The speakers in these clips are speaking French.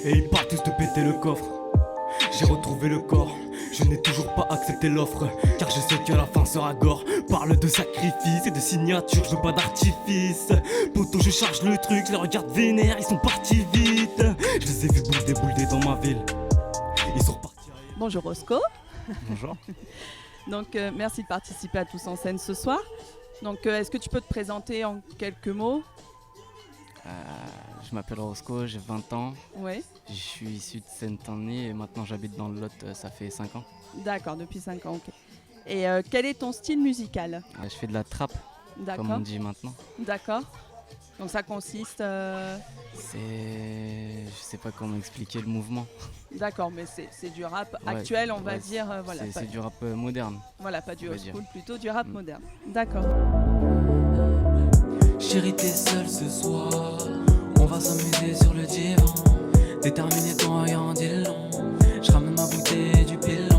Et ils parlent tous de péter le coffre. J'ai retrouvé le corps, je n'ai toujours pas accepté l'offre, car je sais que la fin sera gore. Parle de sacrifice et de signature, je veux pas d'artifice. Poto, je charge le truc, je les regarde vénère, ils sont partis vite. Je les ai vus bouler dans ma ville. Ils sont repartis. Bonjour Roscoe. Bonjour. Donc merci de participer à Tous en scène ce soir. Donc est-ce que tu peux te présenter en quelques mots? Je m'appelle Roscoe, j'ai 20 ans. Oui. Je suis issu de Seine-Saint-Denis et maintenant j'habite dans le Lot, ça fait 5 ans. D'accord, depuis 5 ans, ok. Et quel est ton style musical? Je fais de la trappe, comme on D'accord, dit maintenant. d'accord. Donc ça consiste... C'est... Je sais pas comment expliquer le mouvement. D'accord, mais c'est du rap Ouais, actuel, on va ouais, dire. Voilà, c'est pas, du rap moderne. voilà, pas du on va old dire. school, plutôt du rap moderne. D'accord. Chérie, t'es seule ce soir. On va s'amuser sur le divan. Déterminé, ton regard en dit long. Je ramène ma bouteille et du pilon.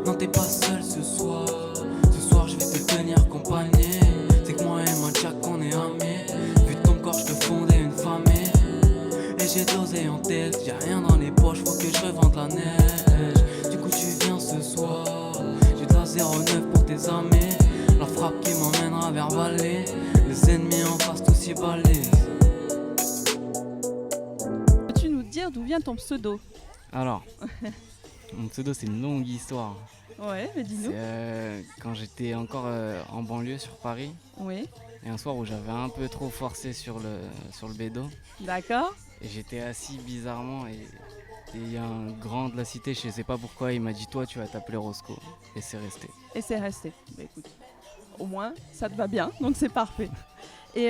Non, t'es pas seule ce soir. Ce soir, je vais te tenir compagnie. C'est que moi et moi, Jack, on est amis. Vu de ton corps, je te fondais une famille. Et j'ai dosé en tête. J'ai rien dans les poches, faut que je revende la neige. Du coup, tu viens ce soir. J'ai de la 09 pour tes amis. La frappe qui m'emmènera vers Valais. Les ennemis en face, tous y balaisent. Peux-tu nous dire d'où vient ton pseudo? Alors, mon pseudo c'est une longue histoire. Ouais, mais dis-nous. C'est quand j'étais encore en banlieue sur Paris. Oui, Et un soir où j'avais un peu trop forcé sur le bédo. d'accord. Et j'étais assis bizarrement et il y a un grand de la cité, je sais pas pourquoi, il m'a dit toi tu vas t'appeler Roscoe. Et c'est resté. Et c'est resté. Bah écoute, au moins ça te va bien, donc c'est parfait. Et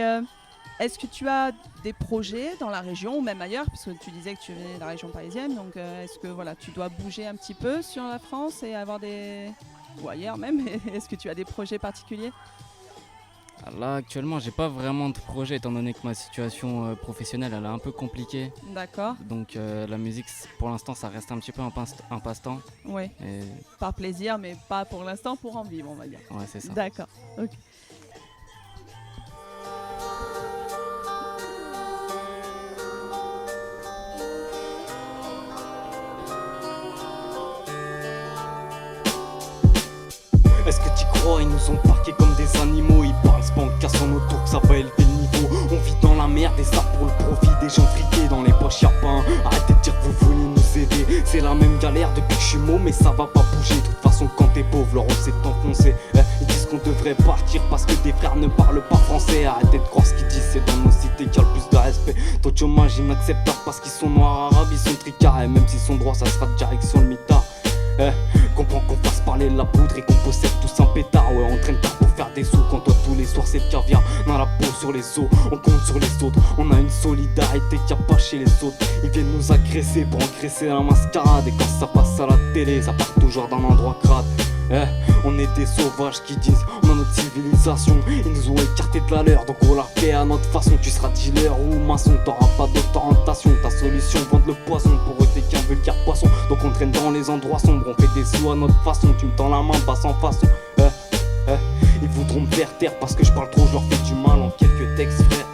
est-ce que tu as des projets dans la région ou même ailleurs, puisque tu disais que tu venais de la région parisienne, donc est-ce que voilà, tu dois bouger un petit peu sur la France et avoir des... ou ailleurs même, est-ce que tu as des projets particuliers? Là actuellement j'ai pas vraiment de projet étant donné que ma situation professionnelle elle est un peu compliquée. D'accord, Donc la musique pour l'instant ça reste un petit peu un passe-temps. oui, Et par plaisir, mais pas pour l'instant pour en vivre, on va dire. ouais c'est ça. D'accord, ok. Est-ce que t'y crois? Ils nous ont parqués comme des animaux. Ils parlent, se cassent en autour que ça va élever le niveau. On vit dans la merde et ça pour le profit des gens friqués. Dans les poches y'a pas un. Arrêtez de dire que vous venez nous aider. C'est la même galère depuis que je suis mot, mais ça va pas bouger. De toute façon quand t'es pauvre, leur s'est enfoncé. Ils disent qu'on devrait partir parce que des frères ne parlent pas français. Arrêtez de croire ce qu'ils disent, c'est dans nos cités qu'il y a le plus de respect. Taux de chômage inacceptable parce qu'ils sont noirs, arabes, ils sont tricards. Et même s'ils sont droits, ça sera direction le mitard. Comprends qu'on fasse parler la poudre et qu'on possède tous un pétard. Ouais, on traîne tard pour faire des sous. Quand toi tous les soirs c'est le caviar dans la peau sur les os. On compte sur les autres. On a une solidarité qu'il n'y a pas chez les autres. Ils viennent nous agresser pour engraisser la mascarade. Et quand ça passe à la télé, ça part toujours d'un endroit crade. On est des sauvages qui disent on a notre civilisation. Ils nous ont écarté de la leur, donc on la fait à notre façon. Tu seras dealer ou maçon, t'auras pas d'orientation. Ta solution, vendre le poisson, pour eux t'es qu'un vulgaire poisson. Donc on traîne dans les endroits sombres, on fait des sous à notre façon. Tu me tends la main, pas sans façon. Ils voudront me faire taire parce que je parle trop, je leur fais du mal en quelques textes frère.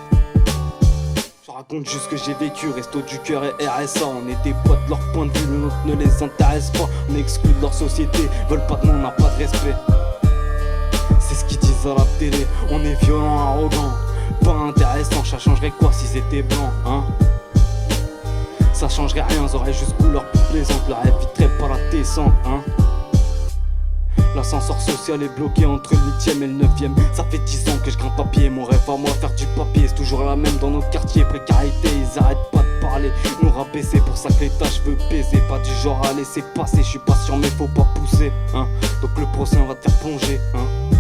Je raconte juste ce que j'ai vécu, resto du cœur et RSA. On est des potes, leur point de vue, le nôtre ne les intéresse pas. On est exclus de leur société, veulent pas de nous, on n'a pas de respect. C'est ce qu'ils disent à la télé, on est violent, arrogant. Pas intéressant, ça changerait quoi s'ils étaient blancs, hein? Ça changerait rien, ils auraient juste couleur plus plaisante. Leur éviterait pas la descente, hein? L'ascenseur social est bloqué entre le 8ème et le 9ème. Ça fait 10 ans que je grimpe à pied. Mon rêve à moi faire du papier, c'est toujours la même dans nos quartiers. Précarité, ils arrêtent pas de parler, nous rabaisser. Pour ça que l'état je veux baiser. Pas du genre à laisser passer, je suis pas sûr mais faut pas pousser, hein. Donc le procès on va te faire plonger, hein.